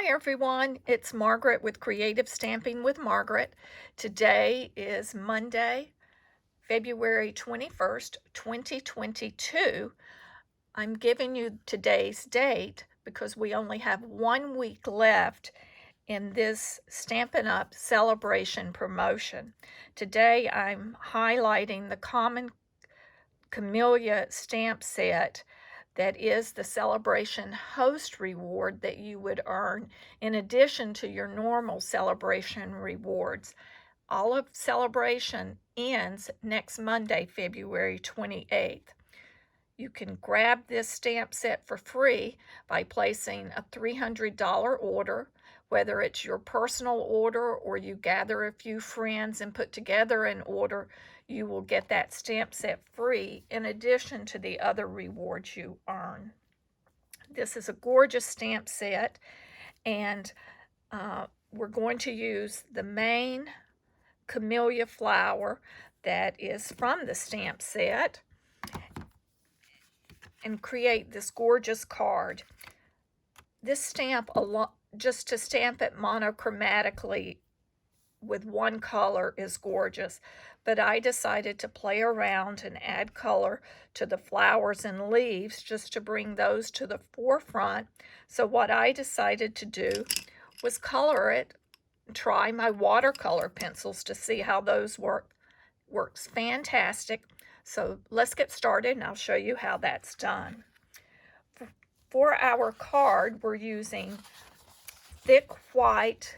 Hi everyone, it's Margaret with Creative Stamping with Margaret. Today is Monday, February 21st, 2022. I'm giving you today's date because we only have 1 week left in this Stampin' Up! Celebration promotion. Today I'm highlighting the common Camellia stamp set that is the Celebration Host reward that you would earn in addition to your normal Celebration rewards. All of Celebration ends next Monday, February 28th. You can grab this stamp set for free by placing a $300 order, whether it's your personal order or you gather a few friends and put together an order. You will get that stamp set free in addition to the other rewards you earn. This is a gorgeous stamp set, and we're going to use the main Camellia flower that is from the stamp set and create this gorgeous card. This stamp, just to stamp it monochromatically with one color, is gorgeous, but I decided to play around and add color to the flowers and leaves just to bring those to the forefront. So what I decided to do was color it, try my watercolor pencils to see how those work. Works fantastic. So let's get started and I'll show you how that's done. For our card, we're using thick white,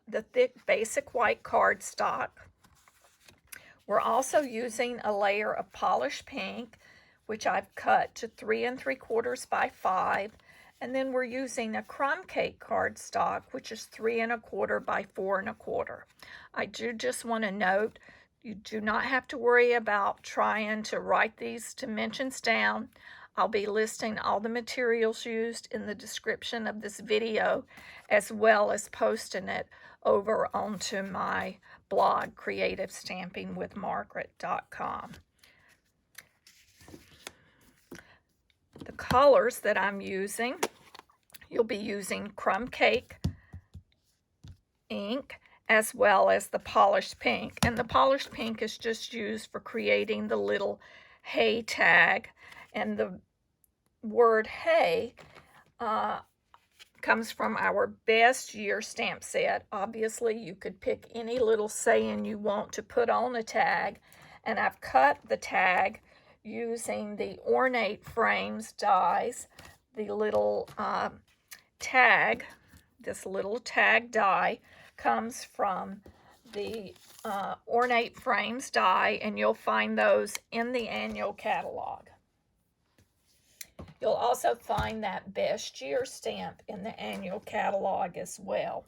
the thick basic white cardstock. We're also using a layer of polished pink, which I've cut to 3 3/4 by 5. And then we're using a crumb cake cardstock, which is 3 1/4 by 4 1/4. I do just want to note, you do not have to worry about trying to write these dimensions down. I'll be listing all the materials used in the description of this video, as well as posting it over onto my blog, creativestampingwithmargaret.com. The colors that I'm using, you'll be using crumb cake ink as well as the polished pink. And the polished pink is just used for creating the little hay tag. And the word hay comes from our best year stamp set. Obviously, you could pick any little saying you want to put on a tag. And I've cut the tag using the Ornate Frames Dies, the little tag. This little tag die comes from the Ornate Frames die, and you'll find those in the annual catalog. You'll also find that best year stamp in the annual catalog as well.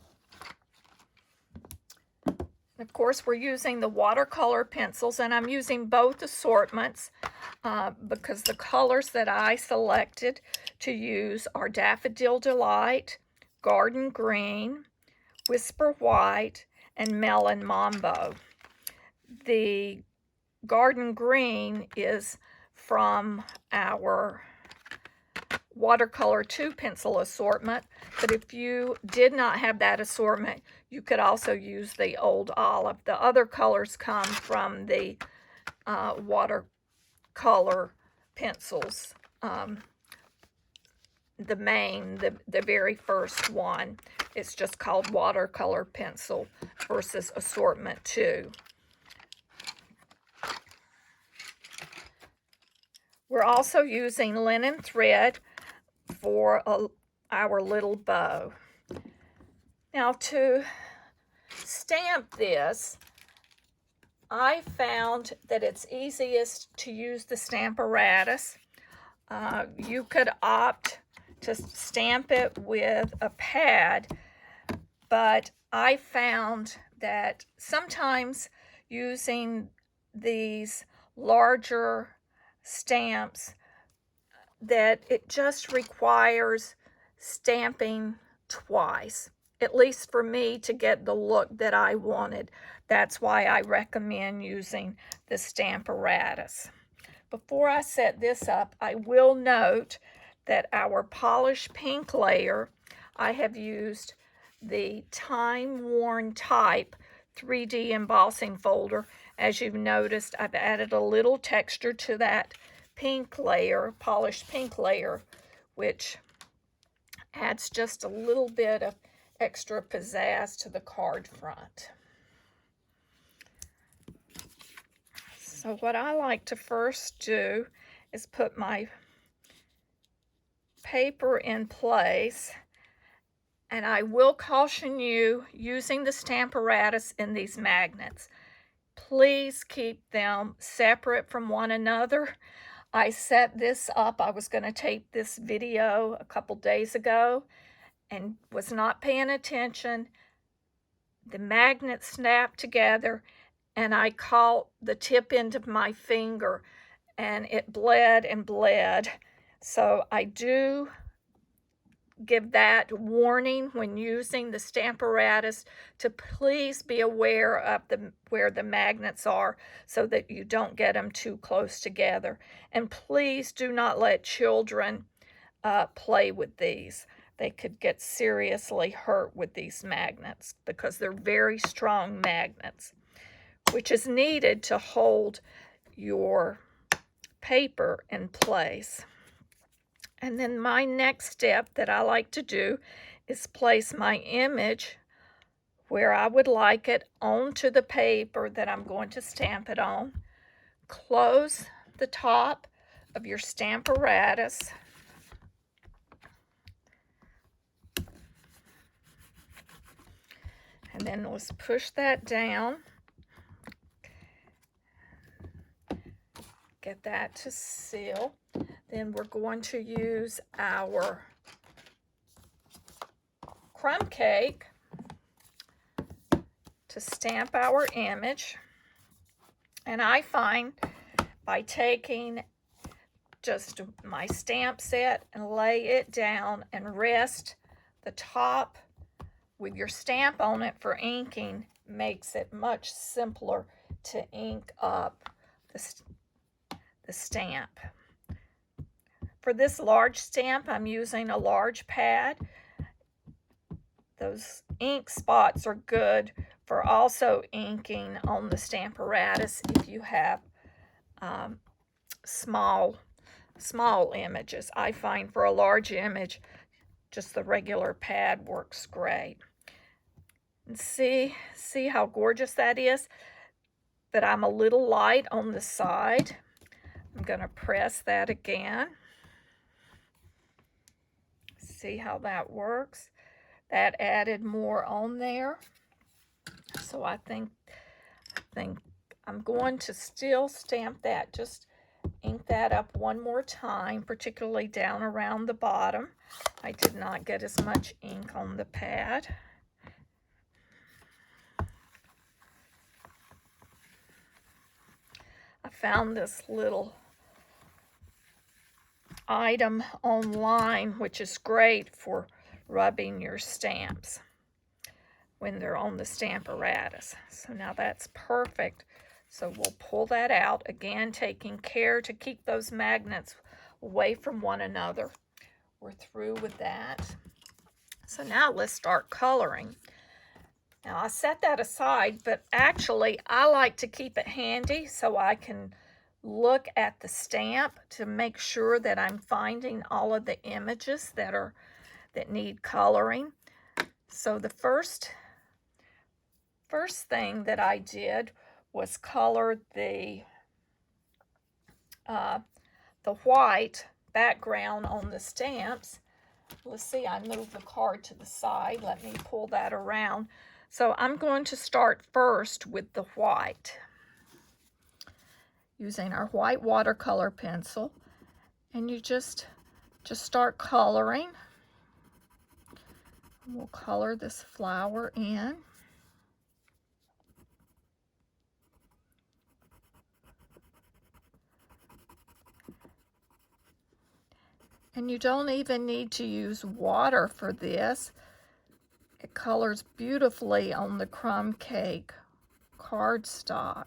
Of course, we're using the watercolor pencils, and I'm using both assortments because the colors that I selected to use are Daffodil Delight, Garden Green, Whisper White, and Melon Mambo. The Garden Green is from our Watercolor 2 pencil assortment, but if you did not have that assortment, you could also use the Old Olive. The other colors come from the watercolor pencils. The very first one, it's just called Watercolor Pencil versus Assortment 2. We're also using linen thread for our little bow. Now, to stamp this, I found that it's easiest to use the Stamparatus. You could opt to stamp it with a pad, but I found that sometimes using these larger stamps, that it just requires stamping twice, at least for me, to get the look that I wanted. That's why I recommend using the Stamparatus. Before I set this up, I will note that our polished pink layer, I have used the Timeworn Type 3D embossing folder. As you've noticed, I've added a little texture to that pink layer, polished pink layer, which adds just a little bit of extra pizzazz to the card front. So what I like to first do is put my paper in place, and I will caution you using the Stamparatus in these magnets. Please keep them separate from one another. I set this up. I was going to tape this video a couple days ago and was not paying attention. The magnets snapped together and I caught the tip end of my finger and it bled and bled. So I do give that warning when using the Stamparatus to please be aware of where the magnets are so that you don't get them too close together. And please do not let children play with these. They could get seriously hurt with these magnets because they're very strong magnets, which is needed to hold your paper in place. And then my next step that I like to do is place my image where I would like it onto the paper that I'm going to stamp it on. Close the top of your Stamparatus. And then let's push that down. Get that to seal. Then we're going to use our crumb cake to stamp our image. And I find by taking just my stamp set and lay it down and rest the top with your stamp on it for inking makes it much simpler to ink up the stamp. For this large stamp, I'm using a large pad. Those ink spots are good for also inking on the Stamparatus if you have small images. I find for a large image, just the regular pad works great. And see how gorgeous that is? But I'm a little light on the side. I'm going to press that again. See how that works? That added more on there. So I think I'm going to still stamp that. Just ink that up one more time, particularly down around the bottom. I did not get as much ink on the pad. I found this little item online, which is great for rubbing your stamps when they're on the Stamparatus. So now that's perfect. So we'll pull that out, again taking care to keep those magnets away from one another. We're through with that. So now let's start coloring. Now I set that aside, but actually I like to keep it handy so I can look at the stamp to make sure that I'm finding all of the images that need coloring. So the first thing that I did was color the white background on the stamps. Let's see, I moved the card to the side. Let me pull that around. So I'm going to start first with the white, using our white watercolor pencil, and you just start coloring. We'll color this flower in. And you don't even need to use water for this. It colors beautifully on the crumb cake cardstock.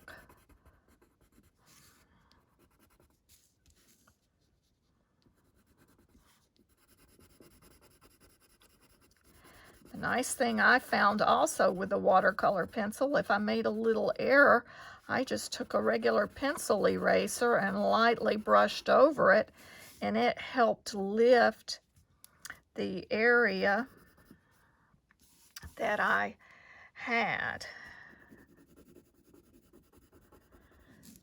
nice thing I found also with the watercolor pencil, if I made a little error, I just took a regular pencil eraser and lightly brushed over it, and it helped lift the area that I had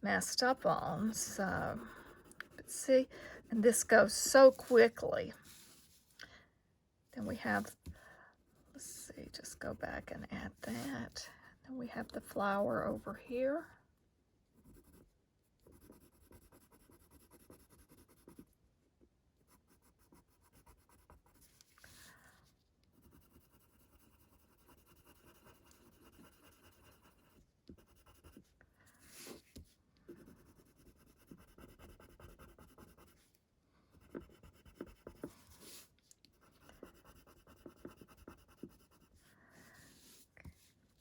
messed up on. So, but see, and this goes so quickly. Then we have, let's see, just go back and add that. Then we have the flower over here.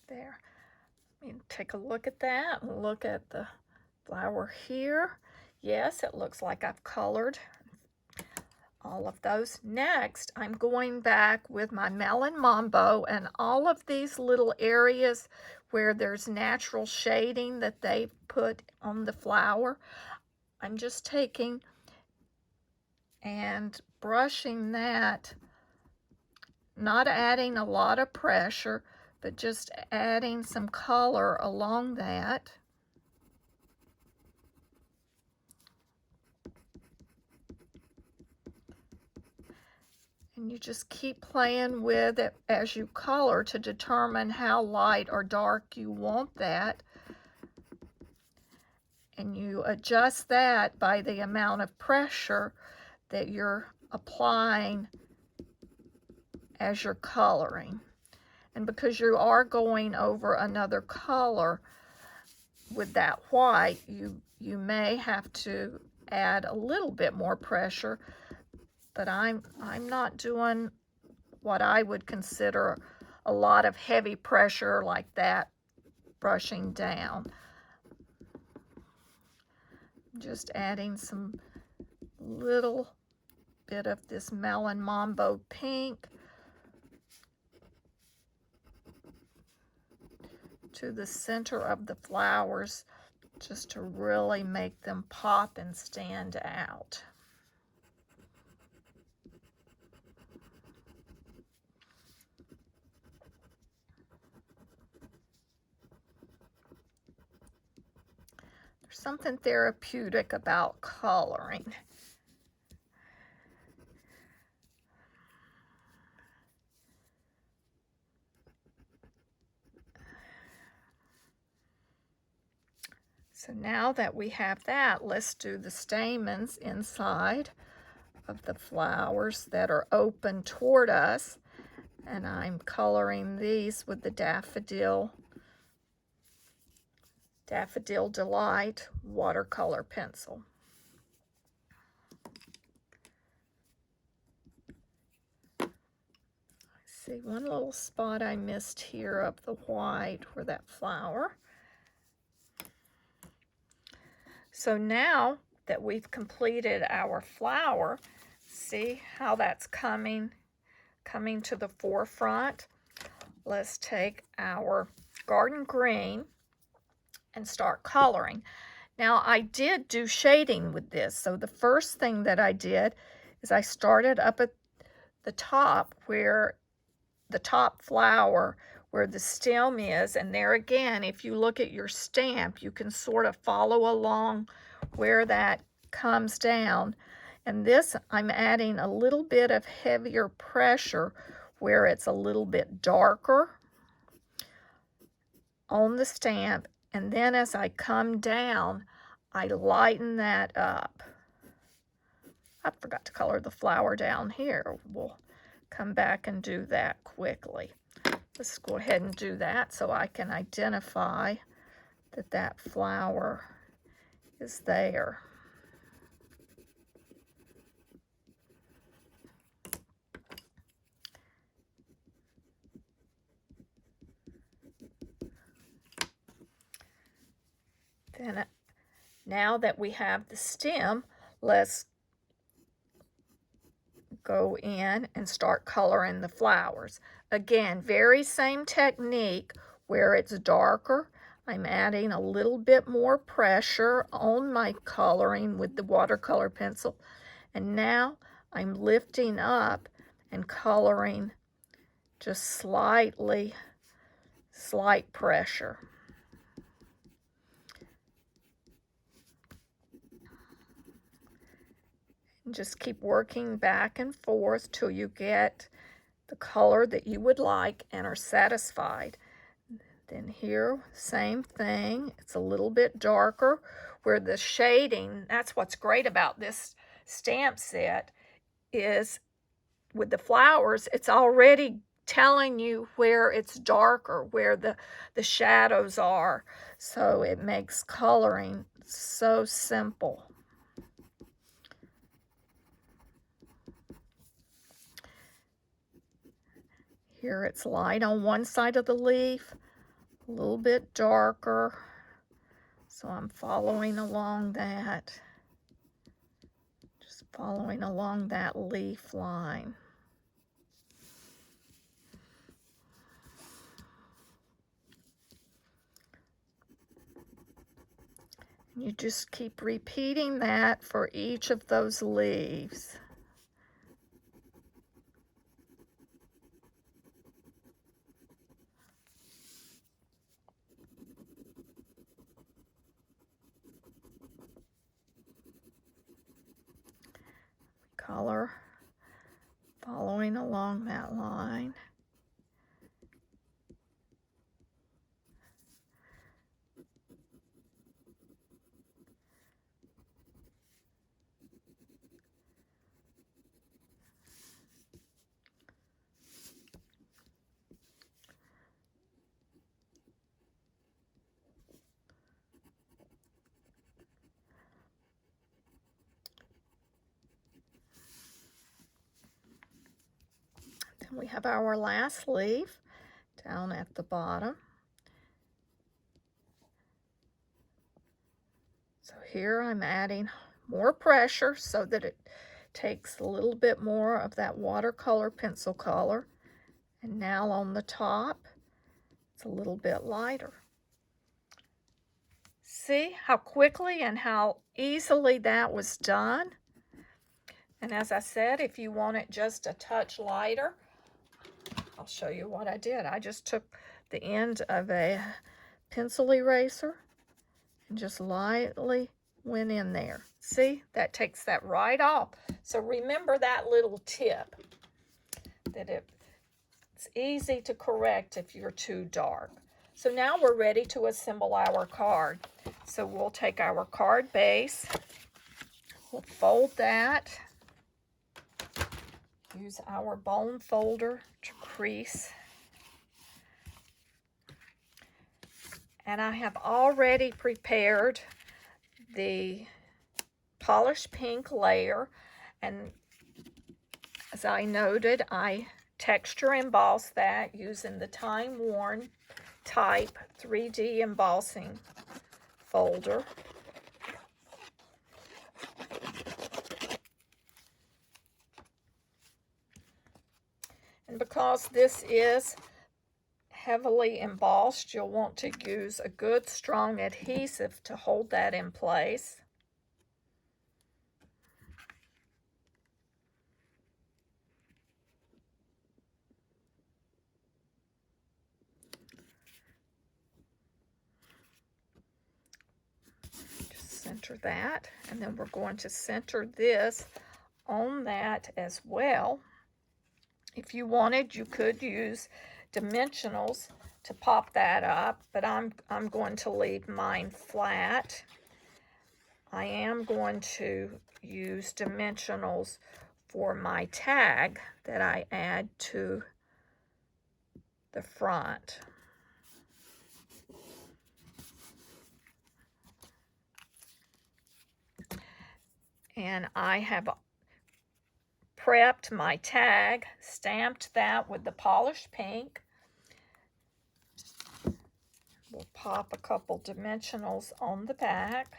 There. I mean, take a look at that and look at the flower here. Yes, it looks like I've colored all of those. Next, I'm going back with my Melon Mambo, and all of these little areas where there's natural shading that they put on the flower, I'm just taking and brushing that, not adding a lot of pressure, but just adding some color along that. And you just keep playing with it as you color to determine how light or dark you want that. And you adjust that by the amount of pressure that you're applying as you're coloring. And because you are going over another color with that white, you may have to add a little bit more pressure, but I'm not doing what I would consider a lot of heavy pressure like that, brushing down. Just adding some little bit of this Melon Mambo pink to the center of the flowers, just to really make them pop and stand out. There's something therapeutic about coloring. So now that we have that, let's do the stamens inside of the flowers that are open toward us. And I'm coloring these with the Daffodil Delight watercolor pencil. I see one little spot I missed here of the white for that flower. So now that we've completed our flower, see how that's coming to the forefront. Let's take our garden green and start coloring. Now, I did do shading with this. So the first thing that I did is I started up at the top, where the top flower, where the stem is, and there again, if you look at your stamp, you can sort of follow along where that comes down. And this, I'm adding a little bit of heavier pressure where it's a little bit darker on the stamp, and then as I come down, I lighten that up. I forgot to color the flower down here. We'll come back and do that quickly. Let's go ahead and do that so I can identify that that flower is there. Then now that we have the stem, let's go in and start coloring the flowers. Again, very same technique. Where it's darker, I'm adding a little bit more pressure on my coloring with the watercolor pencil. And now I'm lifting up and coloring just slight pressure. And just keep working back and forth till you get the color that you would like and are satisfied. Then here, same thing. It's a little bit darker where the shading, that's what's great about this stamp set, is with the flowers, it's already telling you where it's darker, where the shadows are. So it makes coloring so simple. Here it's light on one side of the leaf, a little bit darker. So I'm following along that, just following along that leaf line. You just keep repeating that for each of those leaves. Color, following along that line. Then we have our last leaf down at the bottom. So here I'm adding more pressure so that it takes a little bit more of that watercolor pencil color. And now on the top, it's a little bit lighter. See how quickly and how easily that was done? And as I said, if you want it just a touch lighter, I'll show you what I did. I just took the end of a pencil eraser and just lightly went in there. See, that takes that right off. So remember that little tip, that it's easy to correct if you're too dark. So now we're ready to assemble our card. So we'll take our card base, we'll fold that, use our bone folder to crease. And I have already prepared the polished pink layer, and as I noted, I texture emboss that using the Timeworn Type 3D embossing folder. And because this is heavily embossed, you'll want to use a good strong adhesive to hold that in place. Just center that, and then we're going to center this on that as well. If you wanted, you could use Dimensionals to pop that up, but I'm going to leave mine flat. I am going to use Dimensionals for my tag that I add to the front. And I have prepped my tag, stamped that with the polished pink. We'll pop a couple Dimensionals on the back.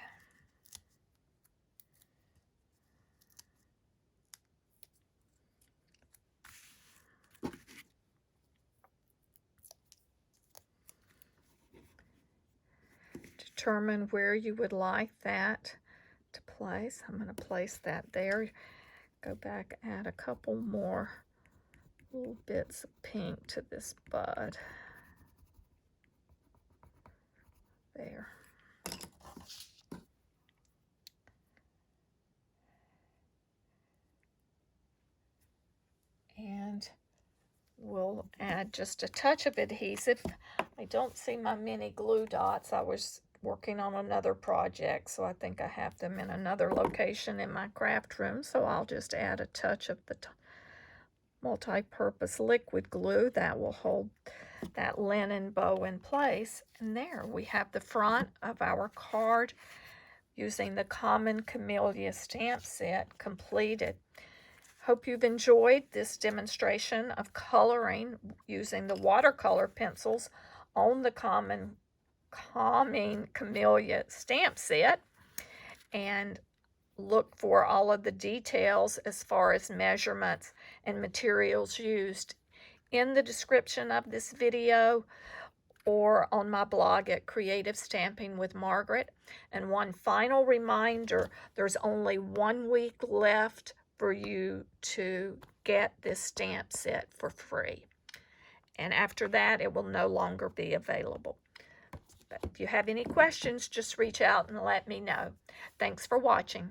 determine where you would like that to place. I'm going to place that there. Go back, add a couple more little bits of pink to this bud. There. And we'll add just a touch of adhesive. I don't see my mini glue dots. I was working on another project, so I think I have them in another location in my craft room, so I'll just add a touch of the multi-purpose liquid glue that will hold that linen bow in place. And there we have the front of our card using the common Camellia stamp set completed. Hope you've enjoyed this demonstration of coloring using the watercolor pencils on the common Camellia stamp set, and look for all of the details as far as measurements and materials used in the description of this video or on my blog at Creative Stamping with Margaret. And one final reminder, there's only 1 week left for you to get this stamp set for free. And after that, it will no longer be available. But if you have any questions, just reach out and let me know. Thanks for watching.